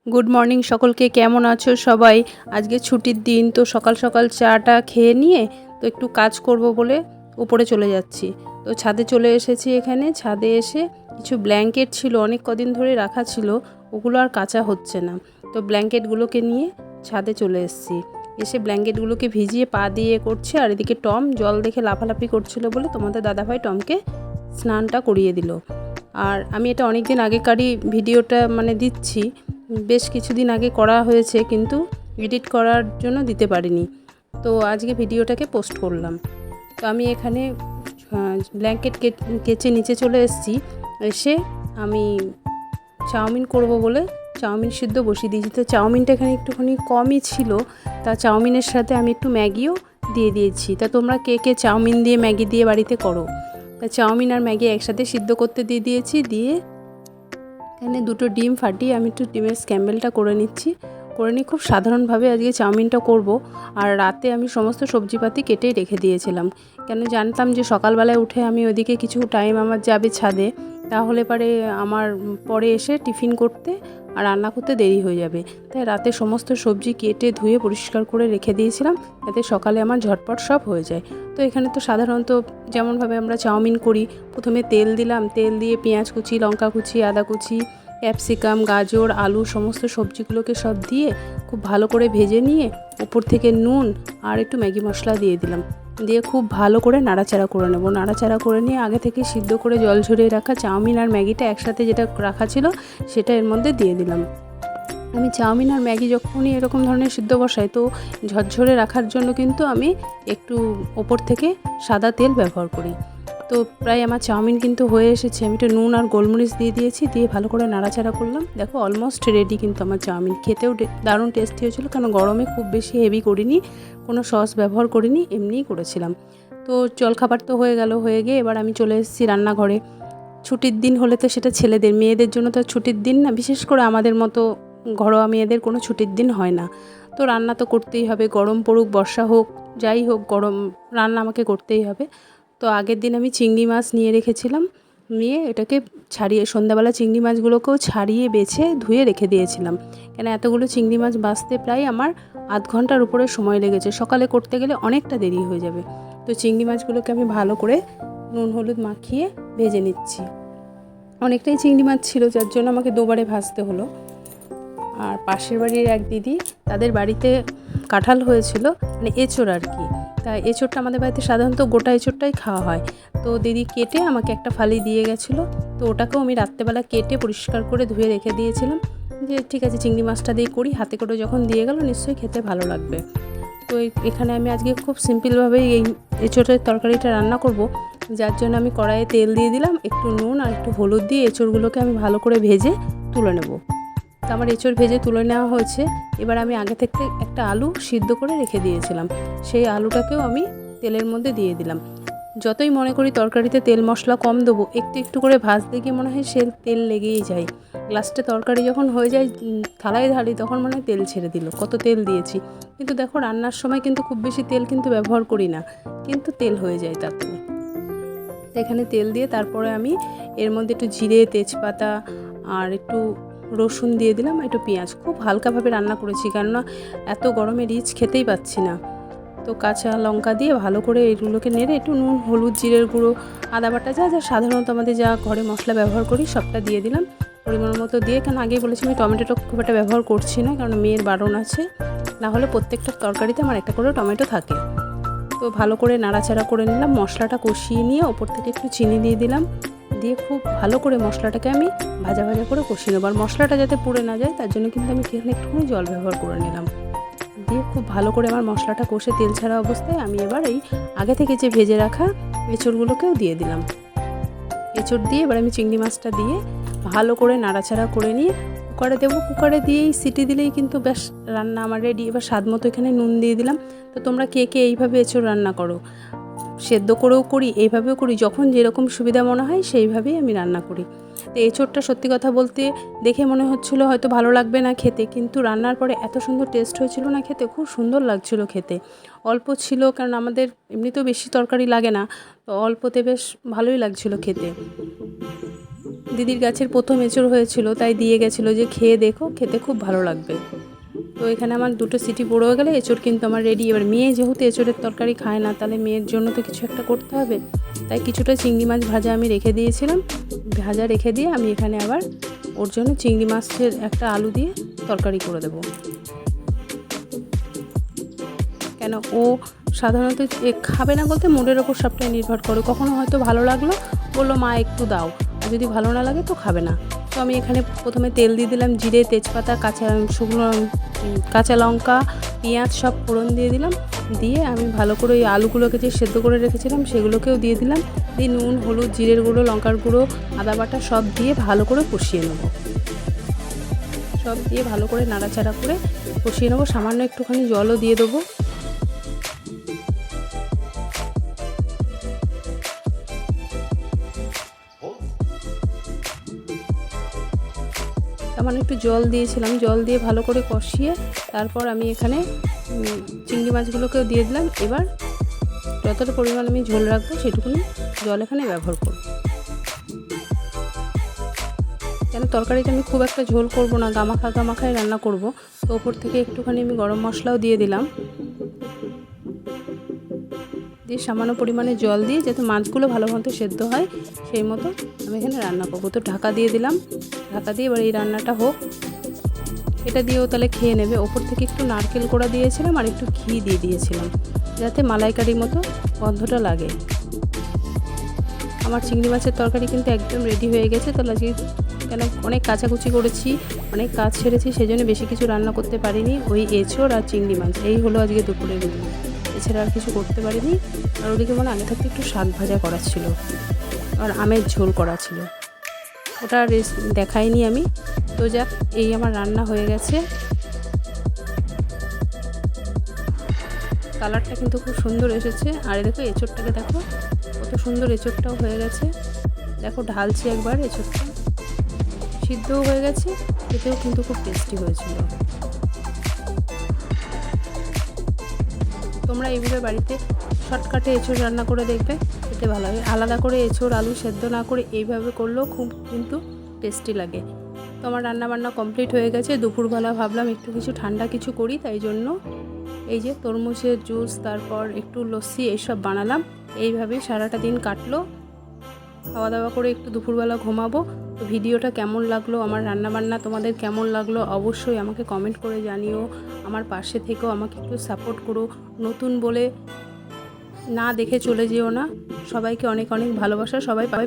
Good morning সকলকে, কেমন আছো সবাই? আজকে ছুটির দিন, তো সকাল সকাল চাটা খেয়ে নিয়ে তো একটু কাজ করব বলে উপরে চলে যাচ্ছি। তো ছাদে চলে এসেছি। এখানে ছাদে এসে কিছু ব্ল্যাঙ্কেট ছিল, অনেক কদিন ধরে রাখা ছিল, ওগুলো আর কাচা হচ্ছে না। তো ব্ল্যাঙ্কেটগুলোকে নিয়ে ছাদে চলে এসেছি। এসে ব্ল্যাঙ্কেটগুলোকে ভিজিয়ে পা দিয়ে করছে, আর এদিকে টম জল দেখে লাফালাফি করছিল বলে তোমাদের দাদাভাই টমকে স্নানটা করিয়ে দিল। আর আমি এটা অনেক দিন আগেকারই ভিডিওটা দিচ্ছি, বেশ কিছুদিন আগে করা হয়েছে, কিন্তু এডিট করার জন্য দিতে পারিনি। তো আজকে ভিডিওটাকে পোস্ট করলাম। তো আমি এখানে ব্ল্যাঙ্কেট কেচে নিচে চলে এসেছি। এসে আমি চাউমিন করব বলে চাউমিন সিদ্ধ বসিয়ে দিয়েছি। তো চাউমিনটা এখানে একটুখানি কমই ছিল, তা চাউমিনের সাথে আমি একটু ম্যাগিও দিয়ে দিয়েছি। তা তোমরা কে কে চাউমিন দিয়ে ম্যাগি দিয়ে বাড়িতে করো? তা চাউমিন আর ম্যাগি একসাথে সিদ্ধ করতে দিয়ে দিয়েছি। দিয়ে এখানে দুটো ডিম ফাটিয়ে আমি একটু ডিমের স্ক্র্যাম্বলটা করে নিচ্ছি। করে নিয়ে খুব সাধারণভাবে আজকে চাউমিনটা করব। আর রাতে আমি সমস্ত সবজিপাতি কেটেই রেখে দিয়েছিলাম, কেন জানতাম যে সকালবেলায় উঠে আমি ওদিকে কিছু টাইম আমার যাবে ছাদে, তাহলে আমার পরে এসে টিফিন করতে আর রান্না করতে দেরি হয়ে যাবে। তাই রাতে সমস্ত সবজি কেটে ধুয়ে পরিষ্কার করে রেখে দিয়েছিলাম, যাতে সকালে আমার ঝটপট সব হয়ে যায়। তো এখানে তো সাধারণত যেমনভাবে আমরা চাউমিন করি, প্রথমে তেল দিলাম, তেল দিয়ে পেঁয়াজ কুচি, লঙ্কা কুচি, আদা কুচি, ক্যাপসিকাম, গাজর, আলু সমস্ত সবজিগুলোকে সব দিয়ে খুব ভালো করে ভেজে নিয়ে উপর থেকে নুন আর একটু ম্যাগি মশলা দিয়ে দিলাম। দিয়ে খুব ভালো করে নাড়াচাড়া করে নেব। নাড়াচাড়া করে নিয়ে আগে থেকে সিদ্ধ করে জল ঝরিয়ে রাখা চাউমিন আর ম্যাগিটা একসাথে যেটা রাখা ছিল সেটা এর মধ্যে দিয়ে দিলাম। আমি চাউমিন আর ম্যাগি যখনই এরকম ধরনের সিদ্ধ বসাই, তো ঝরঝরে রাখার জন্য কিন্তু আমি একটু ওপর থেকে সাদা তেল ব্যবহার করি। তো প্রায় আমার চাউমিন কিন্তু হয়ে এসেছে। আমি একটু নুন আর গোলমরিচ দিয়ে দিয়েছি, দিয়ে ভালো করে নাড়াচাড়া করলাম। দেখো অলমোস্ট রেডি কিন্তু আমার চাউমিন। খেতেও দারুণ টেস্টি হয়েছিল, কারণ গরমে খুব বেশি হেভি করিনি, কোনো সস ব্যবহার করিনি, এমনিই করেছিলাম। তো জলখাবার তো হয়ে গেল। হয়ে গিয়ে এবার আমি চলে এসেছি রান্নাঘরে। ছুটির দিন হলে তো সেটা ছেলেদের, মেয়েদের জন্য তো ছুটির দিন না, বিশেষ করে আমাদের মতো ঘরোয়া মেয়েদের কোনো ছুটির দিন হয় না। তো রান্না তো করতেই হবে, গরম পড়ুক বর্ষা হোক যাই হোক, গরম রান্না আমাকে করতেই হবে। তো আগের দিন আমি চিংড়ি মাছ নিয়ে রেখেছিলাম, নিয়ে এটাকে ছাড়িয়ে সন্ধ্যাবেলা চিংড়ি মাছগুলোকেও ছাড়িয়ে বেছে ধুয়ে রেখে দিয়েছিলাম। কেন এতগুলো চিংড়ি মাছ বাছতে প্রায় আমার আধ ঘন্টার উপরে সময় লেগেছে, সকালে করতে গেলে অনেকটা দেরি হয়ে যাবে। তো চিংড়ি মাছগুলোকে আমি ভালো করে নুন হলুদ মাখিয়ে ভেজে নিচ্ছি। অনেকটাই চিংড়ি মাছ ছিল, যার জন্য আমাকে দুবারে ভাজতে হলো। আর পাশের বাড়ির এক দিদি, তাদের বাড়িতে কাঁঠাল হয়েছিল, এঁচোড় আর কি। তা এঁচোড়টা আমাদের বাড়িতে সাধারণত গোটা এঁচোড়টাই খাওয়া হয়। তো দিদি কেটে আমাকে একটা ফালি দিয়ে গেছিলো। তো ওটাকেও আমি রাত্রেবেলা কেটে পরিষ্কার করে ধুয়ে রেখে দিয়েছিলাম, যে ঠিক আছে চিংড়ি মাছটা দিয়ে করি, হাতে করে যখন দিয়ে গেল নিশ্চয়ই খেতে ভালো লাগবে। তো এখানে আমি আজকে খুব সিম্পলভাবেই এই এঁচোড়ের তরকারিটা রান্না করব, যার জন্য আমি কড়াইয়ে তেল দিয়ে দিলাম, একটু নুন আর একটু হলুদ দিয়ে এঁচোড়গুলোকে আমি ভালো করে ভেজে তুলে নেব। তো আমার এঁচোড় ভেজে তুলে নেওয়া হয়েছে। এবার আমি আগে থেকে একটা আলু সিদ্ধ করে রেখে দিয়েছিলাম, সেই আলুটাকেও আমি তেলের মধ্যে দিয়ে দিলাম। যতই মনে করি তরকারিতে তেল মশলা কম দেবো, একটু একটু করে ভাজতে গিয়ে মনে হয় সে তেল লেগেই যায়। লাস্টে তরকারি যখন হয়ে যায় থালায় ঢালি, তখন মনে হয় তেল ছেড়ে দিল, কত তেল দিয়েছি। কিন্তু দেখো রান্নার সময় কিন্তু খুব বেশি তেল কিন্তু ব্যবহার করি না, কিন্তু তেল হয়ে যায় তাতে। এখানে তেল দিয়ে তারপরে আমি এর মধ্যে একটু জিরে, তেজপাতা আর একটু রসুন দিয়ে দিলাম, একটু পেঁয়াজ। খুব হালকাভাবে রান্না করেছি, কেননা এত গরমে রিচ খেতেই পাচ্ছি না। তো কাঁচা লঙ্কা দিয়ে ভালো করে এগুলোকে নেড়ে একটু নুন হলুদ জিরের গুঁড়ো আদা বাটা যা যা সাধারণত আমাদের যা ঘরে মশলা ব্যবহার করি সবটা দিয়ে দিলাম পরিমাণ মতো দিয়ে। কারণ আগেই বলেছি আমি টমেটোটা খুব একটা ব্যবহার করছি না, কারণ মেয়ের বারণ আছে, না হলে প্রত্যেকটা তরকারিতে আমার একটা করে টমেটো থাকে। তো ভালো করে নাড়াচাড়া করে নিলাম, মশলাটা কষিয়ে নিয়ে ওপর থেকে একটু চিনি দিয়ে দিলাম, দিয়ে খুব ভালো করে মশলাটাকে আমি ভাজা ভাজা করে কষিয়ে নেব। আর মশলাটা যাতে পুড়ে না যায় তার জন্য কিন্তু আমি এখানে একটুখানি জল ব্যবহার করে নিলাম। দিয়ে খুব ভালো করে আমার মশলাটা কষে তেল ছাড়া অবস্থায় আমি এবার এই আগে থেকে যে ভেজে রাখা এঁচোড়গুলোকেও দিয়ে দিলাম। এঁচোড় দিয়ে এবার আমি চিংড়ি মাছটা দিয়ে ভালো করে নাড়াচাড়া করে নিয়ে কুকারে দেবো। কুকারে দিয়েই সিটি দিলেই কিন্তু বেশ রান্না আমার রেডি। এবার স্বাদ মতো এখানে নুন দিয়ে দিলাম। তো তোমরা কে কে এইভাবে এঁচোড় রান্না করো? সেদ্ধ করেও করি, এইভাবেও করি, যখন যেরকম সুবিধা মনে হয় সেইভাবেই আমি রান্না করি। তো এঁচোড়টা সত্যি কথা বলতে দেখে মনে হচ্ছিলো হয়তো ভালো লাগবে না খেতে, কিন্তু রান্নার পরে এত সুন্দর টেস্ট হয়েছিল না খেতে, খুব সুন্দর লাগছিল খেতে। অল্প ছিল, কারণ আমাদের এমনিতেও বেশি তরকারি লাগে না, তো অল্পতে বেশ ভালোই লাগছিল খেতে। দিদির গাছের প্রথম এঁচড় হয়েছিল, তাই দিয়ে গেছিলো যে খেয়ে দেখো, খেতে খুব ভালো লাগবে। তো এখানে আমার 2টো সিটি পড়েও গেলে এঁচড় কিন্তু আমার রেডি। এবার মেয়ে যেহেতু এঁচড়ের তরকারি খায় না, তাহলে মেয়ের জন্য তো কিছু একটা করতে হবে। তাই কিছুটা চিংড়ি মাছ ভাজা আমি রেখে দিয়েছিলাম। ভাজা রেখে দিয়ে আমি এখানে আবার ওর জন্য চিংড়ি মাছের একটা আলু দিয়ে তরকারি করে দেবো। কেন ও সাধারণত খাবে না বলতে মুডের ওপর সবটাই নির্ভর করে। কখনো হয়তো ভালো লাগলো, বললো মা একটু দাও, আর যদি ভালো না লাগে তো খাবে না। তো আমি এখানে প্রথমে তেল দিয়ে দিলাম, জিরে, তেজপাতা, কাঁচা লঙ্কা, পেঁয়াজ সব ফোড়ন দিয়ে দিলাম। দিয়ে আমি ভালো করে ওই আলুগুলোকে যে সেদ্ধ করে রেখেছিলাম সেগুলোকেও দিয়ে দিলাম। দিয়ে নুন, হলুদ, জিরের গুঁড়ো, লঙ্কার গুঁড়ো, আদা বাটা সব দিয়ে ভালো করে কষিয়ে নেবো। সব দিয়ে ভালো করে নাড়াচাড়া করে কষিয়ে নেবো। সামান্য একটুখানি জলও দিয়ে দেবো। সামান্য একটু জল দিয়েছিলাম, জল দিয়ে ভালো করে কষিয়ে তারপর আমি এখানে চিংড়ি মাছগুলোকেও দিয়ে দিলাম। এবার যতটা পরিমাণ আমি ঝোল রাখবো সেটুকুনি জল এখানে ব্যবহার করব। কেন তরকারিটা আমি খুব একটা ঝোল করব না, গামাখায় রান্না করব। তো ওপর থেকে একটুখানি আমি গরম মশলাও দিয়ে দিলাম। দিয়ে সামান্য পরিমাণে জল দিয়ে যাতে মাছগুলো ভালো মতো সেদ্ধ হয় সেই মতো আমি এখানে রান্না করবো। তো ঢাকা দিয়ে দিলাম। ঢাকা দিয়ে এবার এই রান্নাটা হোক। এটা দিয়েও তাহলে খেয়ে নেবে। ওপর থেকে একটু নারকেল কোড়া দিয়েছিলাম আর একটু ঘি দিয়ে দিয়েছিলাম, যাতে মালাইকারির মতো গন্ধটা লাগে। আমার চিংড়ি মাছের তরকারি কিন্তু একদম রেডি হয়ে গেছে। তাহলে আজকে কেন অনেক কাচাকুচি করেছি, অনেক কাজ সেরেছি, সেই জন্য বেশি কিছু রান্না করতে পারিনি। ওই এঁচড় আর চিংড়ি মাছ এই হলো আজকে দুপুরের মেনু। এছাড়া আর কিছু করতে পারিনি। আর ওদিকে মানে আগে থাকতে একটু শাক ভাজা করা ছিল আর আমের ঝোল করা ছিল, ওটা দেখাইনি আমি। তো যাক, এই আমার রান্না হয়ে গেছে। কালারটা কিন্তু খুব সুন্দর এসেছে। আর দেখো এঁচড়টাকে দেখো কত সুন্দর, এঁচড়টাও হয়ে গেছে। দেখো ঢালছি একবার, এঁচড়টা সিদ্ধও হয়ে গেছে, খেতেও কিন্তু খুব টেস্টি হয়েছিল। তোমরা এইভাবে বাড়িতে শর্টকাটে এঁচড় রান্না করে দেখবে, খেতে ভালো লাগে। আলাদা করে এঁচড় আলু সেদ্ধ না করে এইভাবে করলেও খুব কিন্তু টেস্টি লাগে। তো আমার রান্নাবান্না কমপ্লিট হয়ে গেছে। দুপুরবেলা ভাবলাম একটু কিছু ঠান্ডা কিছু করি, তাই জন্য এই যে তরমুজের জুস, তারপর একটু লস্যি এইসব বানালাম। এইভাবেই সারাটা দিন কাটলো। খাওয়া দাওয়া করে একটু দুপুরবেলা ঘুমাবো। তো ভিডিওটা কেমন লাগলো, আমার রান্নাবান্না তোমাদের কেমন লাগলো অবশ্যই আমাকে কমেন্ট করে জানিও। আমার পাশে থেকেও আমাকে একটু সাপোর্ট করো। নতুন বলে না দেখে চলে যেও না। সবাইকে অনেক অনেক ভালোবাসা। সবাই